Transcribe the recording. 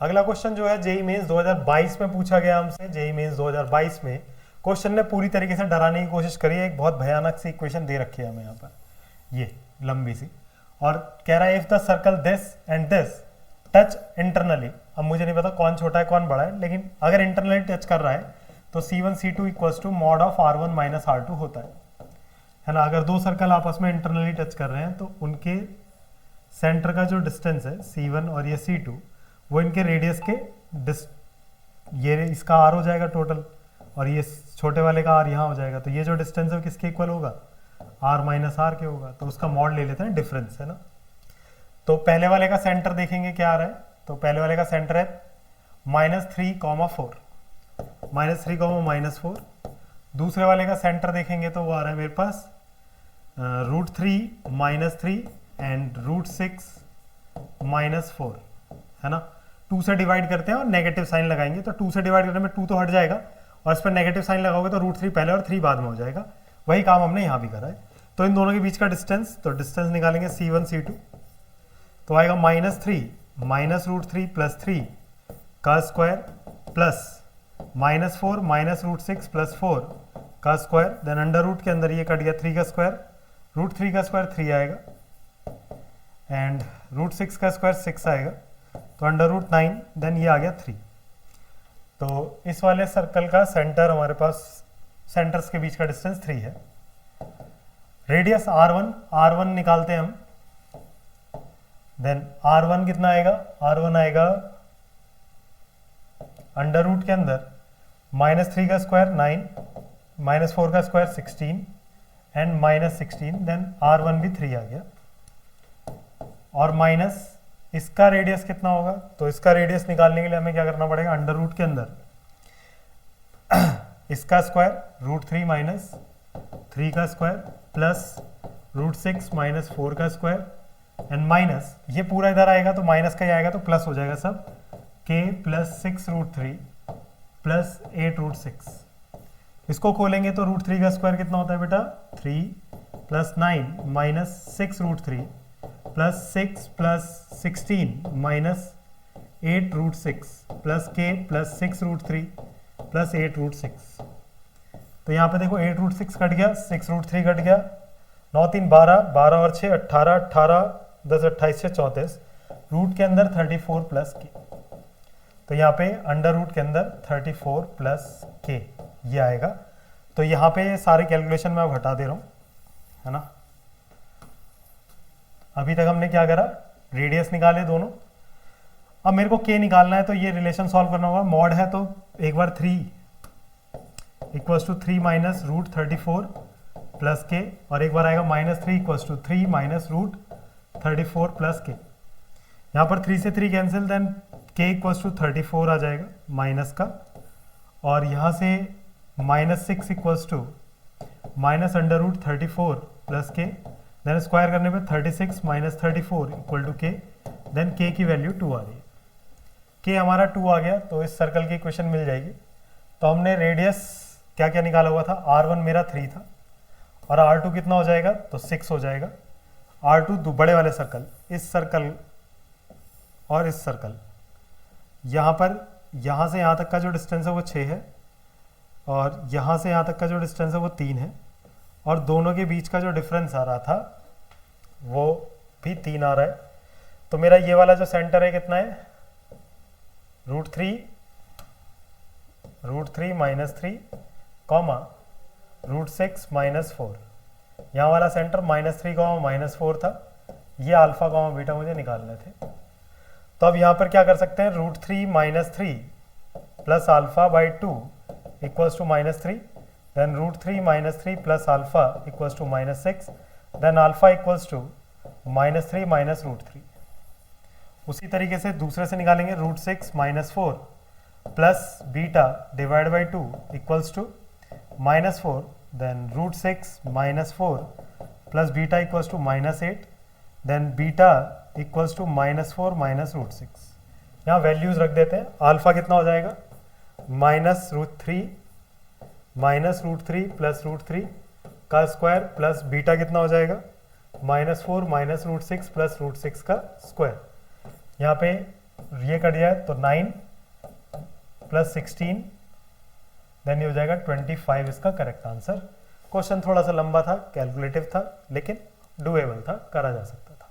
अगला क्वेश्चन जो है जेईई मेंस 2022 में पूछा गया हमसे। जेईई मेंस 2022 में क्वेश्चन ने पूरी तरीके से डराने की कोशिश करी है। एक बहुत भयानक सी इक्वेशन दे रखी है हमें यहाँ पर, ये लंबी सी, और कह रहा है if the circle this and this touch internally. अब मुझे नहीं पता कौन छोटा है कौन बड़ा है, लेकिन अगर इंटरनली टच कर रहा है तो C1 C2 equals to mod of R1 minus R2 होता है ना। अगर दो सर्कल आपस में इंटरनली टच कर रहे हैं तो उनके सेंटर का जो डिस्टेंस है C1 और ये C2, वो इनके रेडियस के ये इसका R हो जाएगा टोटल, और ये छोटे वाले का R यहाँ हो जाएगा। तो ये जो डिस्टेंस है वो किसके इक्वल होगा, R माइनस R के होगा। तो उसका मॉड ले लेते हैं डिफरेंस, है ना। तो पहले वाले का सेंटर देखेंगे क्या आ रहा है, तो पहले वाले का सेंटर है -3,4, -3, -4। दूसरे वाले का सेंटर देखेंगे तो वो आ रहा है मेरे पास √3 -3 एंड √6 -4, है ना। 2 से डिवाइड करते हैं और नेगेटिव साइन लगाएंगे, तो 2 से डिवाइड करने में 2 तो हट जाएगा, और इस पर नेगेटिव साइन लगाओगे तो √3 पहले और 3 बाद में हो जाएगा। वही काम हमने यहाँ भी करा है। तो इन दोनों के बीच का डिस्टेंस, तो डिस्टेंस निकालेंगे C1 C2, तो आएगा -3 -√3 + 3 का स्क्वायर प्लस -4 -√6 + 4 का स्क्वायर, देन अंडर रूट के अंदर ये कट गया 3 का स्क्वायर, √3 का स्क्वायर 3 आएगा, एंड √6 का स्क्वायर 6 आएगा, तो अंडर√9, देन ये आ गया 3। तो इस वाले सर्कल का सेंटर हमारे पास, सेंटर्स के बीच का डिस्टेंस 3 है। रेडियस R1 निकालते हैं हम। देन R1 कितना आएगा, R1 आएगा अंडर रूट के अंदर -3 का स्क्वायर 9, -4 का स्क्वायर 16 एंड -16, देन R1 भी 3 आ गया। और माइनस इसका रेडियस कितना होगा, तो इसका रेडियस निकालने के लिए हमें क्या करना पड़ेगा, अंडर रूट के अंदर इसका स्क्वायर √3 - 3 का स्क्वायर प्लस √6 - 4 का स्क्वायर एंड माइनस, ये पूरा इधर आएगा तो माइनस का ही आएगा, तो प्लस हो जाएगा सब, k + 6 √3 + 8 √6। इसको खोलेंगे तो √3 का स्क्वायर कितना होता है बेटा, 3 + 9 - 6 √3 + 6 + 16 - 8 √6 प्लस k + 6 √3 + 8 √6। तो यहाँ पे देखो 8 √6 कट गया, 6 √3 कट गया, 9 3 12, 12 और 6 18, 18 10 28 6 34, रूट के अंदर 34 + k। तो यहाँ पे अंडर रूट के अंदर 34 + k ये आएगा। तो यहाँ पे सारे कैलकुलेशन मैं अब हटा दे रहा हूँ, है ना। अभी तक हमने क्या करा, रेडियस निकाले दोनों। अब मेरे को k निकालना है, तो ये रिलेशन सॉल्व करना होगा। मॉड है तो एक बार 3 = 3 - √34 + k, और एक बार आएगा -3 = 3 - √34 + k। यहाँ पर 3 से 3 कैंसिल, देन k = 34 आ जाएगा माइनस का, और यहाँ से -6 = -√34 + k, देन स्क्वायर करने पे 36 - 34 = k, देन k की वैल्यू 2 आ रही है। k हमारा 2 आ गया, तो इस सर्कल की इक्वेशन मिल जाएगी। तो हमने रेडियस क्या क्या निकाला हुआ था, R1 मेरा 3 था, और R2 कितना हो जाएगा, तो 6 हो जाएगा। R2 बड़े वाले सर्कल, इस सर्कल और इस सर्कल, यहाँ पर यहाँ से यहाँ तक का जो डिस्टेंस है वो 6 है, और यहाँ से यहाँ तक का जो डिस्टेंस है वो 3 है, और दोनों के बीच का जो डिफरेंस आ रहा था वो भी 3 आ रहा है। तो मेरा ये वाला जो सेंटर है कितना है, √3 -3 कॉमा √6 -4। यहाँ वाला सेंटर -3 -4 था, ये अल्फा बीटा मुझे निकालने थे। तो अब यहाँ पर क्या कर सकते हैं, √3 - 3 + α/2 = -3, then √3 - 3 + α = -6, then α = -3 - √3। उसी तरीके से दूसरे से निकालेंगे, √6 - 4 plus beta / 2 = -4, then √6 - 4 plus beta = -8, then beta = -4 - √6। यहाँ वैल्यूज रख देते हैं। अल्फा कितना हो जाएगा, -√3 + √3 का स्क्वायर प्लस बीटा कितना हो जाएगा, -4 - √6 + √6 का स्क्वायर। यहाँ पे ये कट जाए तो 9 प्लस 16, देन ये हो जाएगा 25 इसका करेक्ट आंसर। क्वेश्चन थोड़ा सा लंबा था, कैलकुलेटिव था, लेकिन डुएबल था, करा जा सकता था।